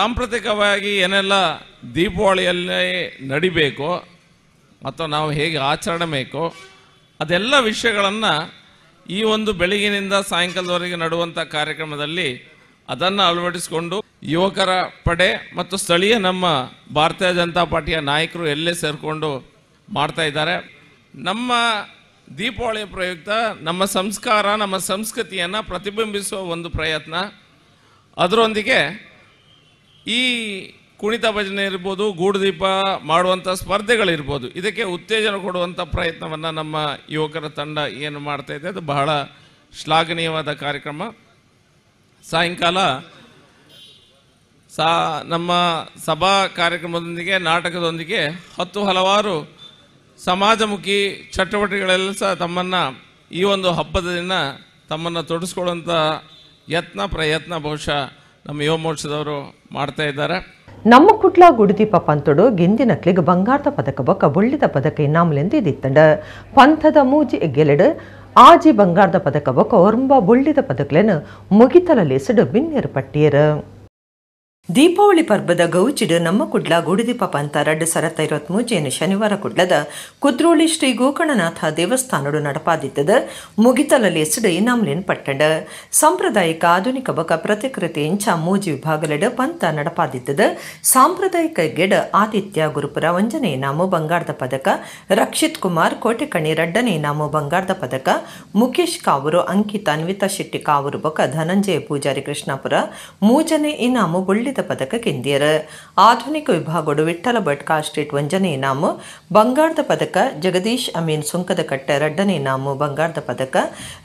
ಸಾಂಪ್ರದಾಯಿಕವಾಗಿ ಏನೆಲ್ಲ ದೀಪಾವಳಿಯಲ್ಲೇ ನಡಿಬೇಕೋ ಮತ್ತು ನಾವು ಹೇಗೆ ಆಚರಣೆ ಬೇಕೋ ಅದೆಲ್ಲ ವಿಷಯಗಳನ್ನು ಈ ಒಂದು ಬೆಳಗಿನಿಂದ ಸಾಯಂಕಾಲದವರೆಗೆ ನಡುವಂಥ ಕಾರ್ಯಕ್ರಮದಲ್ಲಿ ಅದನ್ನು ಅಳವಡಿಸಿಕೊಂಡು ಯುವಕರ ಪಡೆ ಮತ್ತು ಸ್ಥಳೀಯ ನಮ್ಮ ಭಾರತೀಯ ಜನತಾ ಪಾರ್ಟಿಯ ನಾಯಕರು ಎಲ್ಲೇ ಸೇರಿಕೊಂಡು ಮಾಡ್ತಾ ಇದ್ದಾರೆ. ನಮ್ಮ ದೀಪಾವಳಿಯ ಪ್ರಯುಕ್ತ ನಮ್ಮ ಸಂಸ್ಕಾರ ನಮ್ಮ ಸಂಸ್ಕೃತಿಯನ್ನು ಪ್ರತಿಬಿಂಬಿಸುವ ಒಂದು ಪ್ರಯತ್ನ, ಅದರೊಂದಿಗೆ ಈ ಕುಣಿತ ಭಜನೆ ಇರ್ಬೋದು, ಗೂಡುದೀಪ ಮಾಡುವಂಥ ಸ್ಪರ್ಧೆಗಳಿರ್ಬೋದು, ಇದಕ್ಕೆ ಉತ್ತೇಜನ ಕೊಡುವಂಥ ಪ್ರಯತ್ನವನ್ನು ನಮ್ಮ ಯುವಕರ ತಂಡ ಏನು ಮಾಡ್ತಾ ಇದೆ ಅದು ಬಹಳ ಶ್ಲಾಘನೀಯವಾದ ಕಾರ್ಯಕ್ರಮ. ಸಾಯಂಕಾಲ ನಮ್ಮ ಸಭಾ ಕಾರ್ಯಕ್ರಮದೊಂದಿಗೆ ನಾಟಕದೊಂದಿಗೆ ಹಲವಾರು ಸಮಾಜಮುಖಿ ಚಟುವಟಿಕೆಗಳೆಲ್ಲ ಸಹ ತಮ್ಮನ್ನು ಈ ಒಂದು ಹಬ್ಬದ ದಿನ ತಮ್ಮನ್ನು ತೊಡಗಿಸ್ಕೊಳ್ಳುವಂಥ ಪ್ರಯತ್ನ ಬಹುಶಃ ನಮ್ಮ ಯುವ ಮೋರ್ಚಾದವರು ಮಾಡ್ತಾ ಇದ್ದಾರೆ. ನಮ್ಮ ಕುಡ್ಲ ಗುಡುದೀಪ ಪಂತೊಡು ಗೆಂದಿನಕ್ಲಿಗೆ ಬಂಗಾರದ ಪದಕ ಬೊಕ್ಕ ಬೊಳ್ಳಿದ ಪದಕ ಇನ್ನಾಮಲೆಂದು ಇದಿತ್ತಂಡ ಪಂಥದ ಮೂಜಿ ಗೆಲೆಡು ಆಜಿ ಬಂಗಾರದ ಪದಕ ಬೊಕ್ಕ ಒರ್ಂಬ ಬೊಳ್ಳಿದ ಪದಕಲೇನು ಮುಗಿತಲಲ್ಲಿ ಸಿಡು ಬಿನ್ನೇರು ಪಟ್ಟಿಯರು. ದೀಪಾವಳಿ ಪರ್ಬದ ಗೌಚಿಡು ನಮ್ಮ ಕುಡ್ಲ ಗುಡುದೀಪ ಪಂಥ 2023 ಶನಿವಾರ ಕುಡ್ಲದ ಕುದ್ರೋಳಿ ಶ್ರೀ ಗೋಕರ್ಣನಾಥ ದೇವಸ್ಥಾನಡು ನಡಪಾದಿತ್ತದ ಮುಗಿತಲಲ್ಲಿ ಎಸಡು ಇನಾಮ್ಲೇನ್ ಪಟ್ಟಂಡ ಸಾಂಪ್ರದಾಯಿಕ ಆಧುನಿಕ ಬಕ ಪ್ರತಿಕೃತಿ ಇಂಚ ಮೂಜಿ ವಿಭಾಗಲೆಡ ಪಂಥ ನಡಪಾದಿತ್ತದ ಸಾಂಪ್ರದಾಯಿಕ ಗೆಡ ಆದಿತ್ಯ ಗುರುಪುರ ವಂಜನೆ ಇನಾಮು ಬಂಗಾರದ ಪದಕ, ರಕ್ಷಿತ್ ಕುಮಾರ್ ಕೋಟೆಕಣಿ ರಡ್ಡನೆ ಇನಾಮು ಬಂಗಾರದ ಪದಕ, ಮುಖೇಶ್ ಕಾವೂರು, ಅಂಕಿತ ಅನ್ವಿತಾ ಶೆಟ್ಟಿ ಕಾವೂರು ಬಕ ಧನಂಜಯ ಪೂಜಾರಿ ಕೃಷ್ಣಾಪುರ ಮೂಜನೆ ಇನಾಮು ಬುಳ್ಳಿ ಪದಕ ಗೆಂದಿಯರು. ಆಧುನಿಕ ವಿಭಾಗಡು ವಿಠ್ಠಲ ಭಟ್ ಕಾಸ್ಟ್ರೀಟ್ ವಂಜನೆ ಇನಾಮು ಬಂಗಾರದ ಪದಕ, ಜಗದೀಶ್ ಅಮೀನ್ ಸುಂಕದ ಕಟ್ಟೆ ರಡ್ಡನೆ ಇನಾಮು ಬಂಗಾರದ ಪದಕ,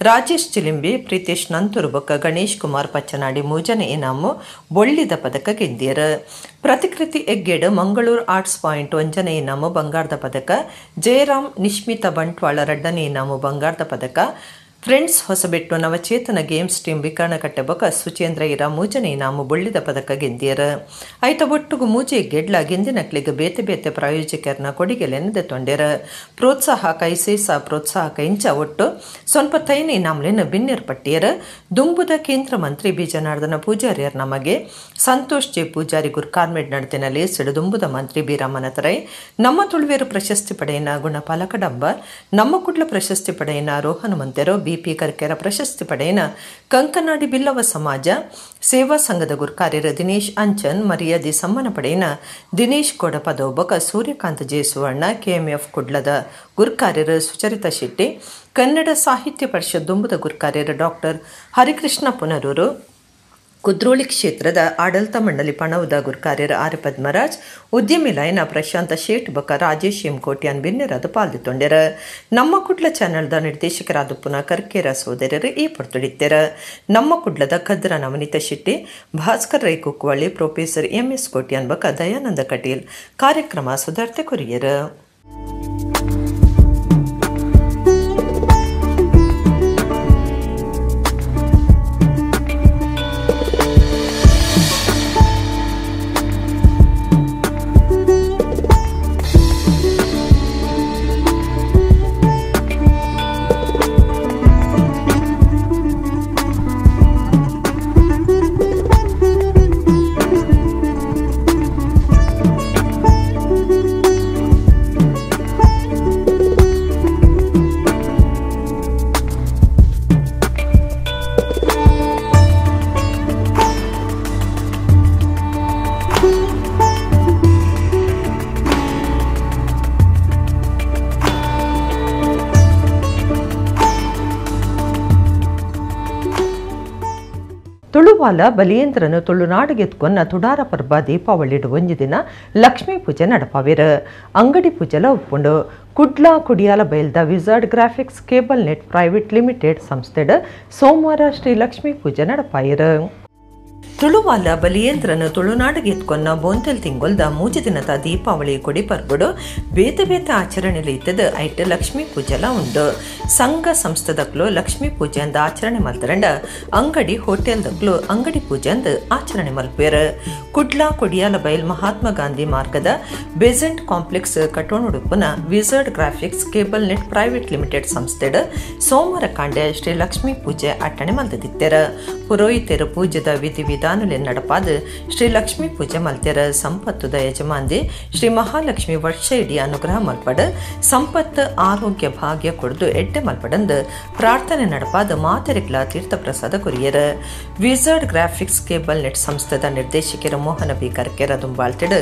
ರಾಜೇಶ್ ಚಿಲಿಂಬಿ, ಪ್ರೀತೇಶ್ ನಂತೂರು ಬೊಕ್ಕ ಗಣೇಶ್ ಕುಮಾರ್ ಪಚ್ಚನಾಡಿ ಮೂಜನೆ ಇನಾಮು ಬೊಳ್ಳಿದ ಪದಕ ಗೆಂದಿಯರು. ಪ್ರತಿಕೃತಿ ಎಗ್ಗೆಡು ಮಂಗಳೂರು ಆರ್ಟ್ಸ್ ಪಾಯಿಂಟ್ ವಂಜನೆ ಇನಾಮು ಬಂಗಾರದ ಪದಕ, ಜಯರಾಮ್ ನಿಶ್ಮಿತಾ ಬಂಟ್ವಾಳ ರಡ್ಡನೆ ಇನಾಮು ಬಂಗಾರದ ಪದಕ, ಫ್ರೆಂಡ್ಸ್ ಹೊಸಬೆಟ್ಟು ನವಚೇತನ ಗೇಮ್ಸ್ ಟೀಮ್ ವಿಕರ್ಣಕಟ್ಟೆ ಬೊಕ್ಕ ಸುಚೇಂದ್ರ ಇರ ಮೂಜನೆ ಇನಾಮು ಬೊಳ್ಳಿದ ಪದಕ ಗೆಂದಿಯರು. ಐತ ಒಟ್ಟುಗು ಮೂಜೆ ಗೆಡ್ಲ ಗೆಂದಿನಕ್ಲಿಗೆ ಬೇತೆ ಬೇತೆ ಪ್ರಾಯೋಜಕರನ್ನ ಕೊಡಿಗೆಲೆನದೆ ತೊಂಡ್ಯರು. ಪ್ರೋತ್ಸಾಹ ಕೈಸೇಸ ಪ್ರೋತ್ಸಾಹ ಇಂಚ ಒಟ್ಟು ಸ್ವಲ್ಪ ತೈನ ಇನಾಮ್ಲೆನ ಬಿನ್ನೇರ್ ಪಟ್ಟಿಯರು. ದುಂಬುದ ಕೇಂದ್ರ ಮಂತ್ರಿ ಬಿ ಜನಾರ್ದನ ಪೂಜಾರಿಯರ್ ನಮಗೆ ಸಂತೋಷ್ ಜೆ ಪೂಜಾರಿ ಗುರ್ಕಾರ್ಮೆಡ್ ನಡತೆನಲ್ಲಿ ಸಿಡು ದುಂಬುದ ಮಂತ್ರಿ ಬಿ ರಾಮನತರೈ, ನಮ್ಮ ತುಳುವೇರು ಪ್ರಶಸ್ತಿ ಪಡೆಯನ ಗುಣಪಾಲ ಕಡಂಬ, ನಮ್ಮ ಕುಡ್ಲ ಪ್ರಶಸ್ತಿ ಪಡೆಯನ ರೋಹನ್ ಮಂತೆರೋ, ಬಿಪಿ ಕರ್ಕೆರ ಪ್ರಶಸ್ತಿ ಪಡೆಯನ ಕಂಕನಾಡಿ ಬಿಲ್ಲವ ಸಮಾಜ ಸೇವಾ ಸಂಘದ ಗುರ್ಕಾರ್ಯರು ದಿನೇಶ್ ಅಂಚನ್, ಮರ್ಯಾದಿ ಸಮ್ಮನ ಪಡೆಯನ ದಿನೇಶ್ ಕೊಡಪದ ಒಬ್ಬಕ, ಸೂರ್ಯಕಾಂತ್ ಜೆ ಸುವರ್ಣ, ಕೆಎಂಎಫ್ ಕುಡ್ಲದ ಗುರ್ಕಾರ್ಯರು ಸುಚರಿತಾ ಶೆಟ್ಟಿ, ಕನ್ನಡ ಸಾಹಿತ್ಯ ಪರಿಷತ್ ದುಂಬುದ ಗುರ್ಕಾರ್ಯರು ಡಾಕ್ಟರ್ ಹರಿಕೃಷ್ಣ ಪುನರೂರು, ಕುದ್ರೋಳಿ ಕ್ಷೇತ್ರದ ಆಡಳಿತ ಮಂಡಳಿ ಪಣವುದ ಗುರ್ಕಾರ್ಯರ ಆರ್ ಪದ್ಮರಾಜ್, ಉದ್ಯಮಿ ಲಯನ ಪ್ರಶಾಂತ ಶೇಟ್ ಬಕ ರಾಜೇಶ್ ಎಂ ಕೋಟ್ಯಾನ್ ಬಿನ್ನೆರಾದ ಪಾಲ್ದಿತ್ತೊಂಡ್ಯರ. ನಮ್ಮ ಕುಡ್ಲ ಚಾನೆಲ್ದ ನಿರ್ದೇಶಕರಾದ ಪುನಃ ಕರ್ಕೇರ ಸೋದರರು ಈ ಪೊರ್ತುಡಿತ್ತರ. ನಮ್ಮ ಕುಡ್ಲದ ಖದ್ರ ನವನೀತ ಶೆಟ್ಟಿ, ಭಾಸ್ಕರ್ ರೈ ಕುಕ್ವಳ್ಳಿ, ಪ್ರೊಫೆಸರ್ ಎಂಎಸ್ ಕೋಟ್ಯಾನ್ ಬಕ ದಯಾನಂದ ಕಟೀಲ್ ಕಾರ್ಯಕ್ರಮ ಸುಧಾರ್ತೆ ಕೊರಿಯರು. ತುಳುವಾಲ ಬಲಿಯೇಂದ್ರನು ತುಳುನಾಡಿಗೆತ್ಕೊನ್ನ ತುಡಾರ ಪರ್ಬ ದೀಪಾವಳಿಡು ಒಂಜಿ ದಿನ ಲಕ್ಷ್ಮೀ ಪೂಜೆ ನಡಪಾವೆರು. ಅಂಗಡಿ ಪೂಜೆಲ ಉಪ್ಪುಂಡು ಕುಡ್ಲ ಕುಡಿಯಾಲ ಬೈಲ್ದ wizard graphics cable net private limited ಸಂಸ್ಥೆಡ್ ಸೋಮವಾರ ಶ್ರೀ ಲಕ್ಷ್ಮೀ ಪೂಜೆ ನಡಪಾಯಿರು. ತುಳುವಾಲ ಬಲಿಯೇಂದ್ರನು ತುಳುನಾಡಿಗೆ ಎತ್ಕೊನ್ನ ಬೋಂತೆಲ್ ತಿಂಗೊಲ್ದ ಮೂಜಿ ದಿನದ ದೀಪಾವಳಿ ಕೊಡಿ ಪರ್ಬುಡು ಬೇತೆ ಬೇತೆ ಆಚರಣೆಲಿ ಇತ್ತದ ಐಟ್ ಲಕ್ಷ್ಮೀ ಪೂಜೆಲ ಉಂಡು. ಸಂಘ ಸಂಸ್ಥೆದಕ್ಲು ಲಕ್ಷ್ಮೀ ಪೂಜೆ ಅಂದ ಆಚರಣೆ ಮಲ್ತರಂಡ ಅಂಗಡಿ ಹೋಟೆಲ್ದಕ್ಲು ಅಂಗಡಿ ಪೂಜೆ ಅಂದ ಆಚರಣೆ ಮಲ್ಪೇರು. ಕುಡ್ಲ ಕೊಡಿಯಾಲ ಬೈಲ್ ಮಹಾತ್ಮ ಗಾಂಧಿ ಮಾರ್ಗದ ಬೆಸೆಂಟ್ ಕಾಂಪ್ಲೆಕ್ಸ್ ಕಟೋನುಡುಪುನ wizard graphics cable net private limited ಸಂಸ್ಥೆಡ್ ಸೋಮವಾರ ಕಾಂಡೆ ಶ್ರೀ ಲಕ್ಷ್ಮೀ ಪೂಜೆ ಅಟ್ಟಣೆ ಮಲ್ತದಿತ್ತೆರ. ಪುರೋಹಿತರು ಪೂಜೆದ ವಿಧಿವಿಧಾನ ಮೈದಾನದಲ್ಲಿ ನಡಪಾದ ಶ್ರೀ ಲಕ್ಷ್ಮೀ ಪೂಜೆ ಮಲ್ತ್ಯರ ಸಂಪತ್ತುದ ಯಜಮಾಂದಿ ಶ್ರೀ ಮಹಾಲಕ್ಷ್ಮಿ ವರ್ಷ ಇಡೀ ಅನುಗ್ರಹ ಮಲ್ಪಡ ಸಂಪತ್ತು ಆರೋಗ್ಯ ಭಾಗ್ಯ ಕೊಡ್ದು ಎಡ್ಡೆ ಮಲ್ಪಡಂದು ಪ್ರಾರ್ಥನೆ ನಡಪಾದ ಮಾತೆರೆಗ್ಲ ತೀರ್ಥ ಪ್ರಸಾದ courier wizard graphics cable net ಸಂಸ್ಥೆದ ನಿರ್ದೇಶಕರ ಮೋಹನ ಬಿ ಕರ್ಕೆರ ದುಂಬಾಳ್ತಿಡ್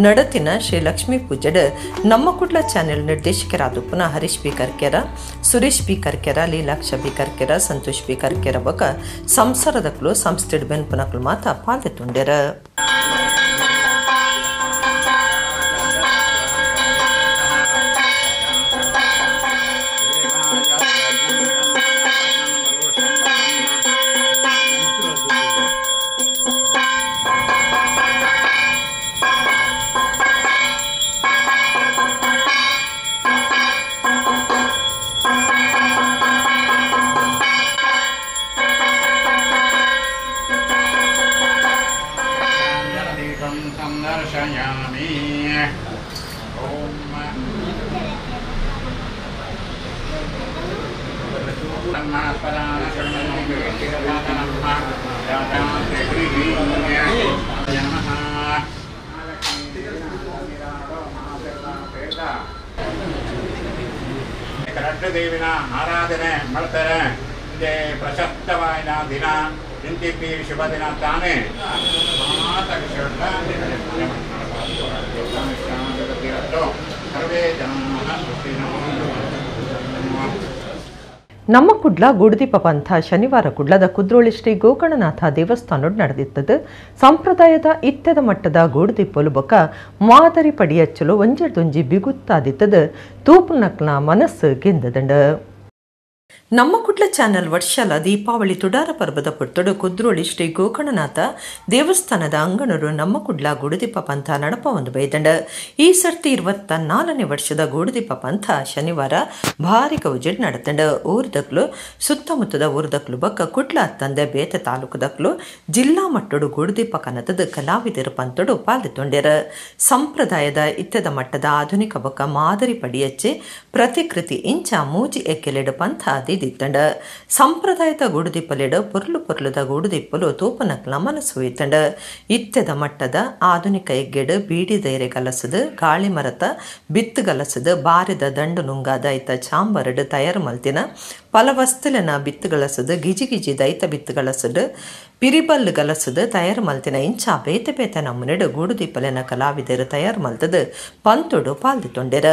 ನಡತಿನ ಶ್ರೀ ಲಕ್ಷ್ಮೀ ಪೂಜೆಡ್ ನಮ್ಮ ಕುಡ್ಲ ಚಾನೆಲ್ ನಿರ್ದೇಶಕರಾದ ಪುನಃ Harish B Karkera Suresh B Karkera Leelaksha B Karkera Santosh B Karkera ಬೊಕ ಸಂಸಾರದಕ್ಲು ಸಂಸ್ಥೆಡ್ ಬೆನ್ಪುನಕ್ಲು ಮಾತ ಪಾಲ್ದೆತ್ತುಂಡೆರ ದೇವಿನ ಆರಾಧನೆ ಮಾಡ್ತಾರೆ. ಇದೇ ಪ್ರಶಸ್ತವಾದ ದಿನ ಇಂತಿಪ್ಪಿ ಶುಭ ದಿನ ತಾನೇ ಸರ್ವೇ ಜನ ನಮ್ಮ ಕುಡ್ಲ ಗೂಡುದೀಪ ಪಂಥ ಶನಿವಾರ ಕುಡ್ಲದ ಕುದ್ರೋಳಿ ಶ್ರೀ ಗೋಕರ್ಣನಾಥ ದೇವಸ್ಥಾನ ನಡೆದಿತ್ತದು. ಸಂಪ್ರದಾಯದ ಇತ್ಯದ ಮಟ್ಟದ ಗೂಡುದೀಪಲು ಬೊಕ ಮಾದರಿ ಪಡಿಯಚ್ಚಲು ಒಂಜೆಡ್ದೊಂಜಿ ಬಿಗುತ್ತಾದಿತ್ತದು ತೂಪುನಕ್ಲ ಮನಸ್ಸು ಗೆಂದದಂಡ. ನಮ್ಮ ಕುಡ್ಲ ಚಾನೆಲ್ ವರ್ಷಲ ದೀಪಾವಳಿ ತುಡಾರ ಪರ್ವದ ಪುರ್ತಡು ಕುದ್ರೋಳಿ ಶ್ರೀ ಗೋಕರ್ಣನಾಥ ದೇವಸ್ಥಾನದ ಅಂಗಣರು ನಮ್ಮ ಕುಡ್ಲ ಗೂಡುದೀಪ ಪಂಥ ನಡಪ ಒಂದು ಬೈದಂಡ. ಈ ಸರ್ತಿ 24ನೇ ವರ್ಷದ ಗೂಡುದೀಪ ಪಂಥ ಶನಿವಾರ ಭಾರಿ ಕೌಜೆಡ್ ನಡೆದಂಡ. ಊರ್ದಕ್ಲು ಸುತ್ತಮುತ್ತದ ಊರ್ದಕ್ಲು ಬಕ್ಕ ಕುಡ್ಲ ತಂದೆ ಬೇತೆ ತಾಲೂಕದಕ್ಲು ಜಿಲ್ಲಾ ಮಟ್ಟಡು ಗೂಡುದೀಪ ಕನತದ ಕಲಾವಿದರು ಪಂತಡು ಪಾಲ್ದೊಂಡ್ಯರ. ಸಂಪ್ರದಾಯದ ಇತ್ಯದ ಮಟ್ಟದ ಆಧುನಿಕ ಬೊಕ್ಕ ಮಾದರಿ ಪಡಿಯಚ್ಚೆ ಪ್ರತಿಕೃತಿ ಇಂಚ ಮೂಜಿ ಎಕ್ಕೆಲೆಡು ಪಂಥ ದಿತ್ತಂಡ. ಸಂಪ್ರದಾಯದ ಗೂಡುದೀಪಲೆಡು ಪೊರ್ಲು ಪೊರ್ಲುದ ಗೂಡುದೀಪಲು ತೂಪನಕ್ಲ ಮನಸ್ಸು ಇತ್ತಂಡ. ಇತ್ಯದ ಮಟ್ಟದ ಆಧುನಿಕ ಎಗ್ಗೆಡು ಬೀಡಿ ಧೈರ್ಯ ಗಲಸದು ಗಾಳಿ ಮರತ ಬಿತ್ತು ಗಲಸದು ಬಾರಿದ ದಂಡು ನುಂಗಾದ ಐತ ಚಾಂಬರಡು ತಯಾರು ಮಲ್ತಿನ ಪಲವಸ್ತುಲನ ಬಿತ್ತು ಗಲಸದು ಗಿಜಿ ಗಿಜಿ ದೈತ ಬಿತ್ತು ಗಲಸದು ಪಿರಿಬಲ್ಲು ಗಲಸದು ತಯಾರು ಮಲ್ತಿನ ಇಂಚ ಬೇತೆ ಬೇತೆ ನಮ್ಮನೆಡು ಗೂಡುದೀಪಲೆನ ಕಲಾವಿದರು ತಯಾರು ಮಲ್ತದು ಪಂತುಡು ಪಾಲ್ದಿತ್ತೊಂಡೆರ.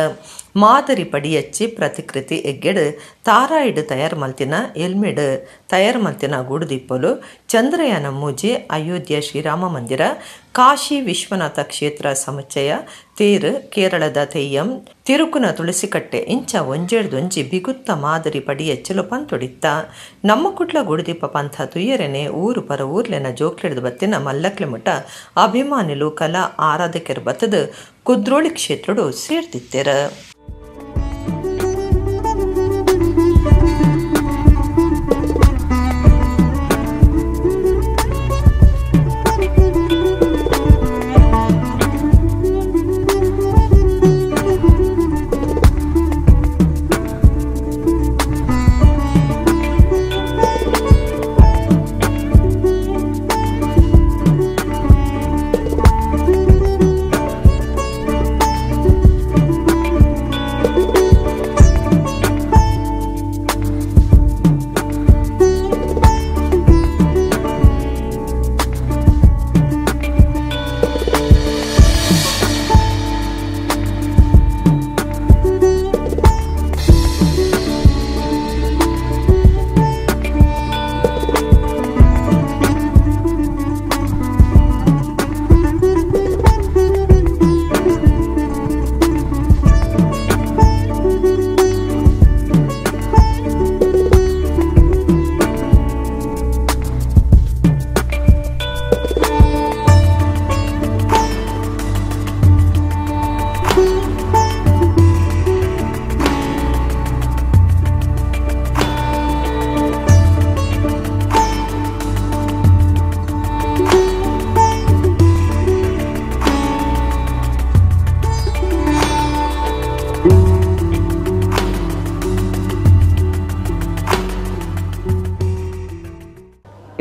ಮಾದರಿ ಪಡಿಯಚ್ಚಿ ಪ್ರತಿಕೃತಿ ಎಗ್ಗೆಡು ತಾರಾಯಿಡು ತಯಾರು ಮಲ್ತಿನ ಎಲ್ಮೆಡು ತಯಾರು ಮಲ್ತಿನ ಗೂಡುದೀಪಲು ಚಂದ್ರಯಾನ ಮೂಜೆ ಅಯೋಧ್ಯೆ ಶ್ರೀರಾಮ ಮಂದಿರ ಕಾಶಿ ವಿಶ್ವನಾಥ ಕ್ಷೇತ್ರ ಸಮುಚ್ಚಯ ತೇರು ಕೇರಳದ ತೆಯ್ಯಂ ತಿರುಕುನ ತುಳಸಿಕಟ್ಟೆ ಇಂಚ ಒಂಜೆಡ್ದೊಂಜಿ ಬಿಗುತ್ತ ಮಾದರಿ ಪಡಿಯಚ್ಚಲು ಪಂತೊಡಿತ್ತ. ನಮ್ಮ ಕುಡ್ಲ ಗೂಡುದೀಪ ಪಂಥ ತುಯ್ಯರೆನೆ ಊರು ಪರ ಊರ್ಲೆನ ಜೋಕ್ಲೆಡ್ದು ಬತ್ತಿನ ಮಲ್ಲಕ್ಲೆ ಮುಟ ಅಭಿಮಾನಿಲು ಕಲಾ ಆರಾಧಕರು ಬತ್ತದು ಕುದ್ರೋಳಿ ಕ್ಷೇತ್ರಡು ಸೇರ್ತಿತ್ತೆರ.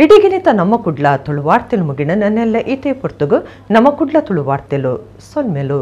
ಇಡಿಗಿನಿತ ನಮ್ಮ ಕುಡ್ಲ ತುಳು ವಾರ್ತೆಲು ಮುಗಿನ ನನ್ನೆಲ್ಲ ಈತೆ ಪೊರ್ತುಗು ನಮ್ಮ ಕುಡ್ಲ ತುಳು ವಾರ್ತೆಲು ಸೊಲ್ಮೆಲು.